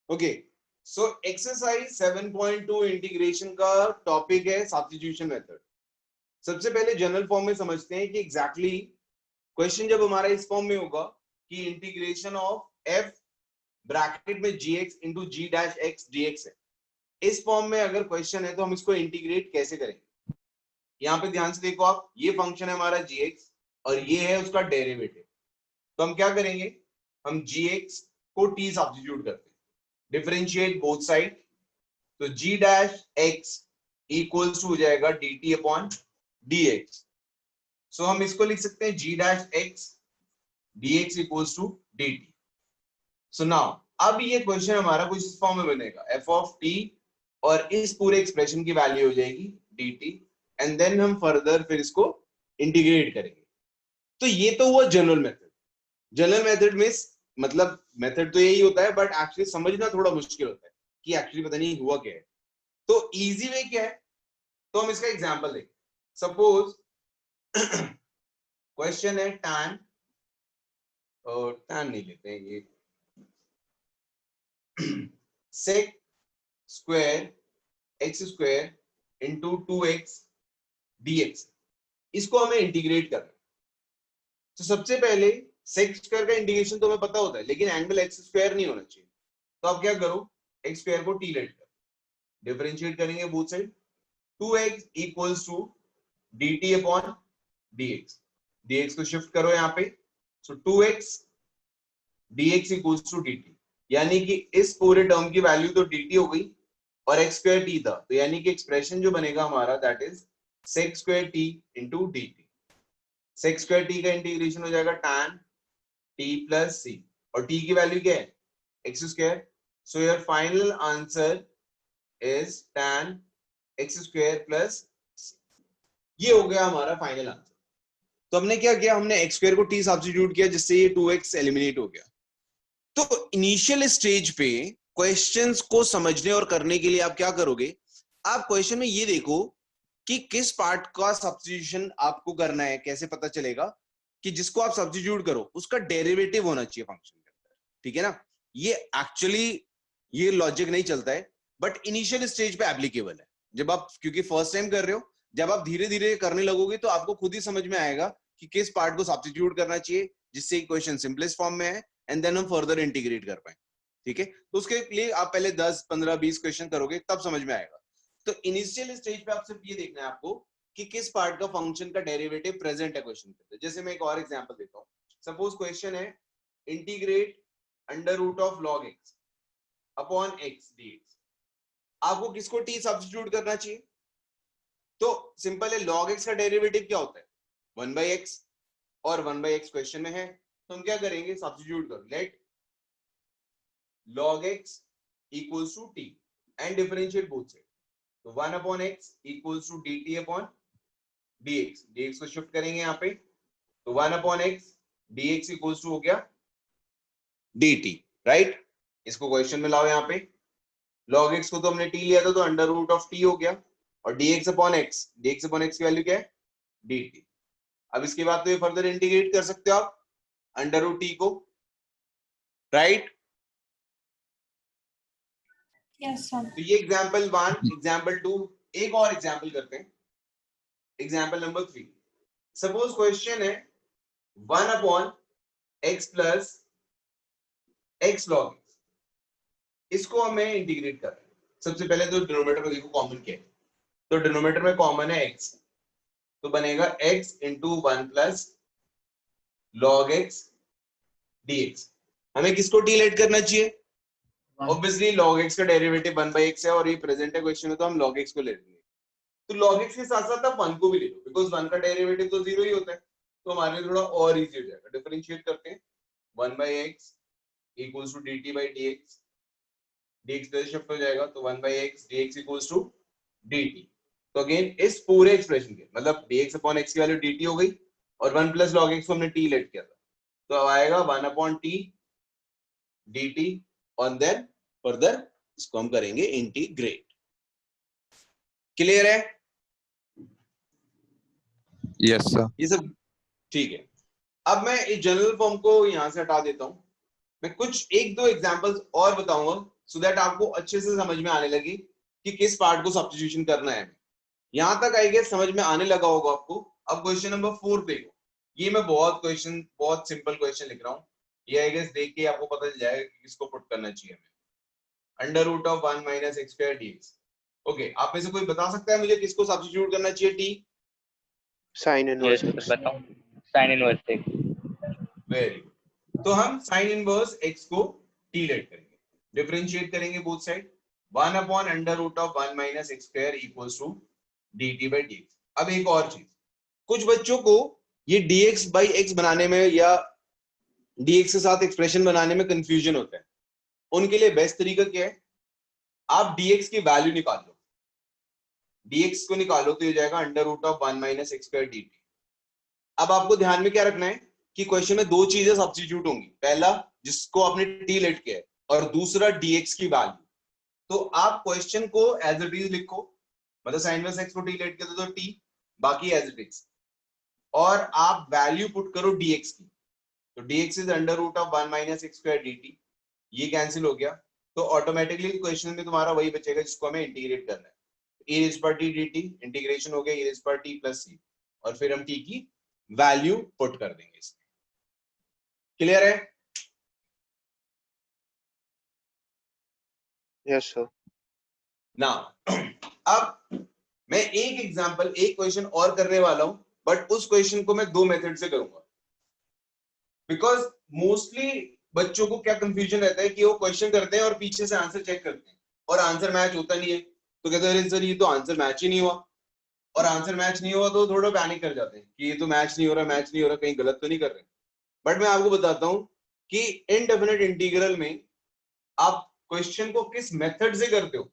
Okay, so exercise 7.2 integration का topic है substitution method. सबसे पहले जनरल फॉर्म में समझते हैं कि एग्जैक्टली क्वेश्चन जब हमारा इस फॉर्म में होगा कि इंटीग्रेशन ऑफ एफ ब्रैकेट में जी एक्स इंटू जी डैश एक्स डी एक्स है, इस फॉर्म में अगर क्वेश्चन है तो हम इसको इंटीग्रेट कैसे करेंगे। यहाँ पे ध्यान से देखो आप, ये फंक्शन है हमारा जी एक्स और ये है उसका डेरिवेटिव। तो हम क्या करेंगे, हम जी एक्स को टी सब्स्टिट्यूट करते हैं, डिफरेंशिएट बोथ साइड, तो G dash X equals to हो जाएगा D T upon D X. So हम इसको लिख सकते हैं G dash X D X equals to D T. So now अब ये क्वेश्चन हमारा कुछ इस फॉर्म में बनेगा, एफ ऑफ टी और इस पूरे एक्सप्रेशन की वैल्यू हो जाएगी डी टी, एंड देन हम फर्दर फिर इसको इंटीग्रेट करेंगे। तो ये तो हुआ जनरल मेथड। जनरल मेथड में मतलब मेथड तो यही होता है, बट एक्चुअली समझना थोड़ा मुश्किल होता है कि एक्चुअली पता नहीं हुआ क्या है। तो इजी वे क्या है, तो हम इसका एग्जांपल देखें। सपोज क्वेश्चन है tan, और tan नहीं लेते हैं, ये sec square x square into 2x dx, इसको हमें इंटीग्रेट करना है। तो सबसे पहले sec स्क्वायर का इंटीग्रेशन तो हमें पता होता है, लेकिन एंगल एक्स स्क्वायर नहीं होना चाहिए। तो आप क्या करो, एक्स स्क्वायर को टी लेट कर डिफरेंशिएट करेंगे both side, 2x equals to dt upon dx, dx को शिफ्ट करो यहाँ पे, so 2x dx equals to dt, यानी कि इस पूरे टर्म की वैल्यू तो dt हो गई और x स्क्वायर t था, तो यानी कि एक्सप्रेशन जो बनेगा हमारा that is sec square t into dt। sec square t का इंटीग्रेशन हो जाएगा tan t प्लस c, और t की वैल्यू क्या है, x square. So your final answer is tan x square plus, ये हो गया हमारा फाइनल आंसर। तो हमने क्या किया, हमने x स्क्वायर को t सब्स्टिट्यूट किया, जिससे ये 2x एलिमिनेट हो गया। तो इनिशियल स्टेज पे क्वेश्चंस को समझने और करने के लिए आप क्या करोगे, आप क्वेश्चन में ये देखो कि किस पार्ट का सब्स्टिट्यूशन आपको करना है। कैसे पता चलेगा कि जिसको आप सब्स्टिट्यूट करो उसका डेरिवेटिव होना चाहिए फंक्शन के अंदर, ठीक है ना। ये एक्चुअली ये लॉजिक नहीं चलता है, बट इनिशियल स्टेज पे एप्लीकेबल है। जब आप, क्योंकि फर्स्ट टाइम कर रहे हो, जब आप धीरे धीरे करने लगोगे तो आपको खुद ही समझ में आएगा कि किस पार्ट को सब्स्टिट्यूट करना चाहिए जिससे क्वेश्चन सिंपलेस्ट फॉर्म में है, एंड देन हम फर्दर इंटीग्रेट कर पाए, ठीक है। तो उसके लिए आप पहले 10 15 20 क्वेश्चन करोगे तब समझ में आएगा। तो इनिशियल स्टेज पे आप सिर्फ ये देखना है आपको कि किस पार्ट का फंक्शन का डेरिवेटिव प्रेजेंट है क्वेश्चन पे। जैसे मैं एक और एग्जांपल देता हूं, सपोज क्वेश्चन है integrate under root of log x upon x dx। आपको किसको t सब्स्टिट्यूट करना चाहिए, तो सिंपल है, log x का डेरिवेटिव क्या होता है 1/x, और 1/x क्वेश्चन में है, तो हम क्या करेंगे, सब्स्टिट्यूट करो, late log x equals to t and differentiate both sides, तो 1 upon x equals to dt upon dx, dx को शिफ्ट करेंगे यहाँ पे, तो 1 upon x dx equals to हो गया dt, राइट। इसको क्वेश्चन में लाओ यहाँ पे, log x को तो हमने t लिया था तो अंडर रूट ऑफ t हो गया, और dx upon x की वैल्यू क्या है dt। अब इसके बाद तो ये फर्दर इंटीग्रेट कर सकते हो आप अंडर रूट t को, राइट। Yes, sir. तो ये एग्जाम्पल 1, एग्जाम्पल 2, एक और एग्जाम्पल करते हैं, एग्जाम्पल नंबर 3। सपोज क्वेश्चन है 1 upon x plus x log x, इसको हमें इंटीग्रेट कर रहे हैं। सबसे पहले तो डिनोमिनेटर में देखो कॉमन क्या है, तो डिनोमिनेटर में कॉमन है x, तो बनेगा x into 1 plus log x dx। हमें किसको t लेट करना चाहिए, ऑब्वियसली log x का डेरिवेटिव 1/x है, और ये प्रेजेंट है क्वेश्चन में, तो हम log x को ले लेंगे। तो log x के साथ साथ आप 1 को भी ले लो, बिकॉज 1 का डेरिवेटिव तो 0 ही होता है, तो हमारे लिए थोड़ा और इजी हो जाएगा। डिफरेंशिएट करते हैं, 1/x equals to dt by dx, dx पे शिफ्ट हो जाएगा, तो 1/x dx equals to dt। तो अगेन इस पूरे एक्सप्रेशन के मतलब dx अपॉन x की वैल्यू dt हो गई, और 1 प्लस log x को हमने t लेट किया था, तो अब आएगा 1 अपॉन t dt, और देन फर्दर इसको हम करेंगे इंटीग्रेट। क्लियर है? Yes sir. ये सब ठीक है। अब मैं इस जनरल फॉर्म को यहां से हटा देता हूं, मैं कुछ एक दो एग्जांपल्स और बताऊंगा सो दैट आपको अच्छे से समझ में आने लगे कि किस पार्ट को सब्स्टिट्यूशन करना है। यहां तक आई गेस समझ में आने लगा होगा आपको। अब क्वेश्चन नंबर 4 देखो। ये मैं बहुत सिंपल क्वेश्चन लिख रहा हूँ। ये आई गेस देख के आपको पता चल जाएगा कि किसको पुट करना चाहिए हमें। Under root of 1 minus x square dx. ओके, आप में से कोई बता सकता है मुझे किसको सब्स्टिट्यूट करना चाहिए? T sine inverse yes X. बताओ, sine inverse X. Very good. तो हम साइन इनवर्स एक्स को टी लेट करेंगे, डिफरेंशिएट करेंगे both side. 1 upon under root of 1 minus x square equals to dt by dx। अब एक और चीज, कुछ बच्चों को ये dx बाई x बनाने में या dx के साथ एक्सप्रेशन बनाने में कंफ्यूजन होता है। उनके लिए बेस्ट तरीका क्या है, आप dx की वैल्यू निकाल लो। dx को निकालो तो ये जाएगा under root of 1 minus x square dt। अब आपको ध्यान में क्या रखना है कि क्वेश्चन में दो चीजें सब्स्टिट्यूट होंगी, पहला जिसको आपने टी लेट किया है और दूसरा dx की वैल्यू। तो आप क्वेश्चन को एज इट इज लिखो, मतलब साइन इनवर्स एक्स को टी लेट कर दो तो टी, बाकी एज इट इज, और आप वैल्यू पुट करो dx की। तो dx is under root of 1 minus x square dt। ये कैंसिल हो गया तो ऑटोमेटिकली क्वेश्चन में तुम्हारा वही बचेगा जिसको हमें इंटीग्रेट करना है। e रेज़ पर t dt इंटीग्रेशन हो गया e रेज़ पर t प्लस c, और फिर हम t की वैल्यू पुट कर देंगे इसमें। क्लियर है? Yes sir. नाउ अब मैं एक एग्जांपल, एक क्वेश्चन और करने वाला हूं, बट उस क्वेश्चन को मैं दो मेथड से करूंगा। बिकॉज मोस्टली बच्चों को क्या कंफ्यूजन रहता है कि वो क्वेश्चन करते हैं और पीछे से आंसर चेक करते हैं और आंसर मैच होता नहीं है, तो कहते हैं सर ये तो आंसर मैच ही नहीं हुआ। और आंसर मैच नहीं हुआ तो थोड़ा पैनिक कर जाते हैं कि ये तो मैच नहीं हो रहा, मैच नहीं हो रहा, कहीं गलत तो नहीं कर रहे। बट मैं आपको बताता हूं कि इनडेफिनेट इंटीग्रल में आप क्वेश्चन को किस मेथड से करते हो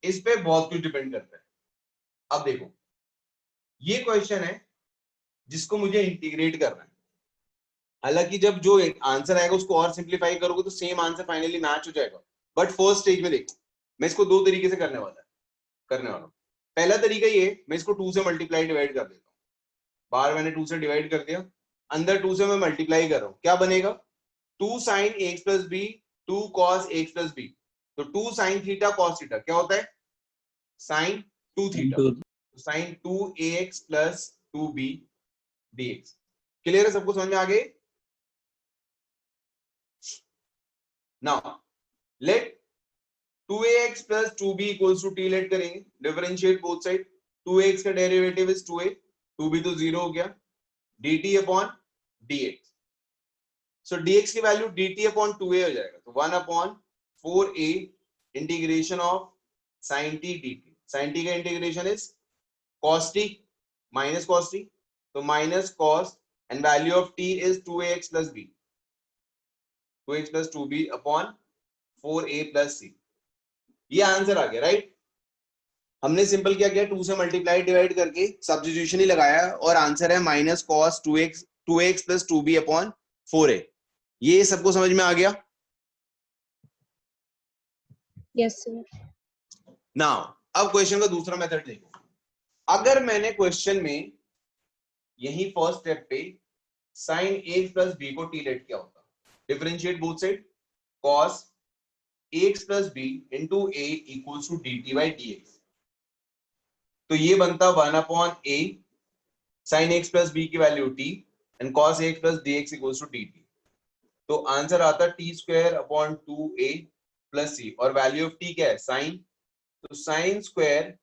इस पे बहुत कुछ डिपेंड करता है। अब देखो, ये क्वेश्चन है जिसको मुझे इंटीग्रेट करना है। हालांकि जब जो आंसर आएगा उसको और सिंप्लीफाई करोगे तो सेम आंसर फाइनली मैच हो जाएगा। बट फर्स्ट स्टेज में देखो, मैं इसको दो तरीके से करने वाला हूं। पहला तरीका ये, मैं इसको 2 से मल्टीप्लाई डिवाइड कर देता हूँ। बाहर मैंने 2 से डिवाइड कर दिया, अंदर 2 से मैं मल्टीप्लाई कर रहा हूं। क्या बनेगा? 2 sine X plus B 2 cos X plus B. तो 2 साइन थीटा कॉस थीटा क्या होता है? Sine 2 theta. तो sine 2ax plus 2b dx। Clear है? सबको समझ में आ गए? Now let 2ax plus 2b equals to t let करेंगे, डिफरेंशिएट बोथ साइड। 2ax का डेरिवेटिव इज 2a, 2b तो 0 हो गया, dt अपॉन dx। सो dx की वैल्यू dt अपॉन 2a हो जाएगा, तो 1 upon 4a integration of sin t dt। sin t का integration is cos t minus cos t, तो minus cos and value of t is 2ax plus b, 2x plus 2b upon 4a plus c। ये answer आ गया, right? हमने simple क्या किया, 2 से multiply divide करके substitution ही लगाया और आंसर है minus cos 2x plus 2b upon 4a। ये सबको समझ में आ गया? Yes sir. नाउ अब क्वेश्चन का दूसरा मेथड देखो। अगर मैंने क्वेश्चन में यही फर्स्ट स्टेप पे साइन a प्लस b को t लेट किया होता, differentiate both side, cos ax plus b into a equals to dt by dx। तो ये बनता 1 अपॉन a sin x plus b की वैल्यू t and cos ax plus dx equals to dt। तो आंसर आता t square upon 2a plus c, और value of t क्या है? sin। तो sin square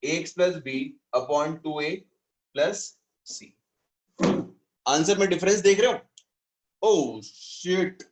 ax plus b upon 2a plus c। Answer में difference देख रहे हो? Oh shit,